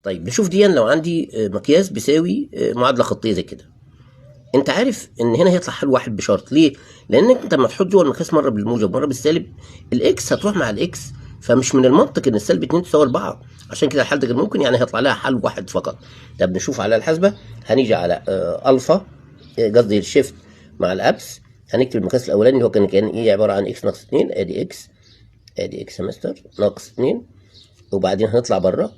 طيب نشوف دي لو عندي مقياس بيساوي معادله خطيه زي كده. انت عارف ان هنا هيطلع حل واحد بشرط. ليه؟ لانك انت لما تحط جوه المقياس مره بالموجب مره بالسالب، الاكس هتروح مع الاكس، فمش من المنطق ان السالب 2 تساوي 4. عشان كده الحل ده غير ممكن، يعني هيطلع لها حل واحد فقط. طب نشوف على الحاسبه. هنيجي على الفا، قصدي الشيفت مع الابس. هنكتب المقياس الاولاني اللي هو كان ايه، عباره عن اكس ناقص 2. ادي اكس سمستر ناقص 2. وبعدين هنطلع بره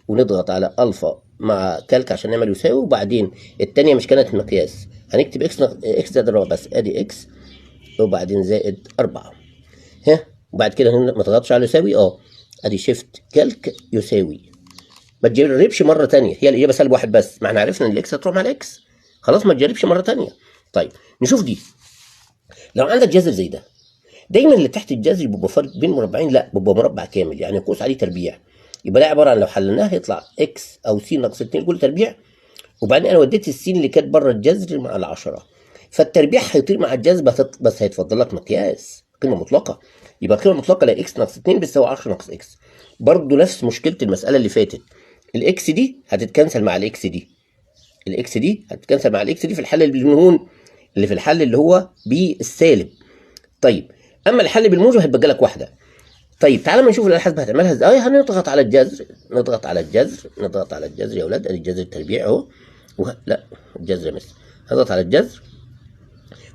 ونضغط على الفا مع كالك عشان نعمل يساوي. وبعدين الثانيه مش كانت مقياس، هنكتب اكس زائد 4 بس. ادي اكس وبعدين زائد 4. ها، وبعد كده ما تضغطش على يساوي. ادي شيفت كالك يساوي. ما تجربش مره ثانيه، هي الاجابه سالب واحد بس، ما احنا عرفنا ان الاكس هتروح مع الاكس. خلاص ما تجربش مره ثانيه. طيب نشوف دي. لو عندك جذر زي ده، دايما اللي تحت الجذر بيبقى فرق بين مربعين، لا بيبقى مربع كامل، يعني قوس عليه تربيع. يبقى ده عباره عن لو حللناه هيطلع اكس او س ناقص 2 كل تربيع. وبعدين انا وديت السين اللي كانت بره الجذر مع ال10، فالتربيع هيطير مع الجذر، بس هيتفضل لك مقياس قيمه مطلقه. يبقى القيمه المطلقه لاكس ناقص 2 بتساوي 10 ناقص اكس. برضه نفس مشكله المساله اللي فاتت، الاكس دي هتتكنسل مع الاكس دي، الاكس دي هتتكنسل مع الاكس دي في الحل بالمهون اللي في الحل اللي هو بالسالب. طيب اما الحل بالموجب هيتبقى لك واحده. طيب تعالى ما نشوف الحاسبه هتعملها ازاي. هنضغط على الجذر، نضغط على الجذر يا اولاد. ادي الجذر التربيع اهو. لا الجذر يا مستر. نضغط على الجذر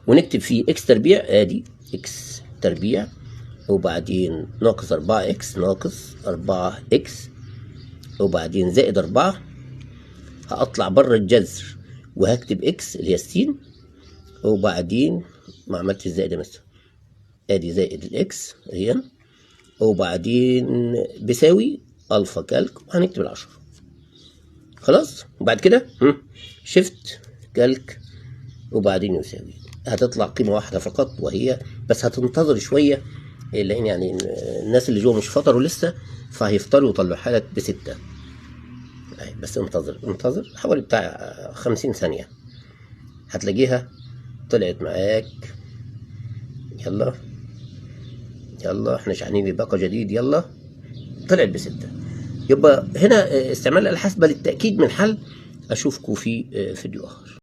ونكتب فيه اكس تربيع. ادي اكس تربيع وبعدين ناقص 4 اكس ناقص 4 اكس وبعدين زائد 4. هطلع بره الجذر وهكتب اكس اللي هي السين، وبعدين ما عملتش الزائد يا مستر. ادي زائد الاكس هي، وبعدين بيساوي الفا كالك وهنكتب 10. خلاص. وبعد كده شيفت كالك وبعدين يساوي. هتطلع قيمه واحده فقط وهي، بس هتنتظر شويه لان يعني الناس اللي جوه مش فطروا لسه، فهيفطروا ويطلعوها لك ب6. بس انتظر حوالي بتاع 50 ثانيه هتلاقيها طلعت معاك. يلا احنا شاحنين بباقة جديد. يلا طلعت ب6. يبقى هنا استعمال الحاسبة للتأكيد من حل. أشوفكم في فيديو آخر.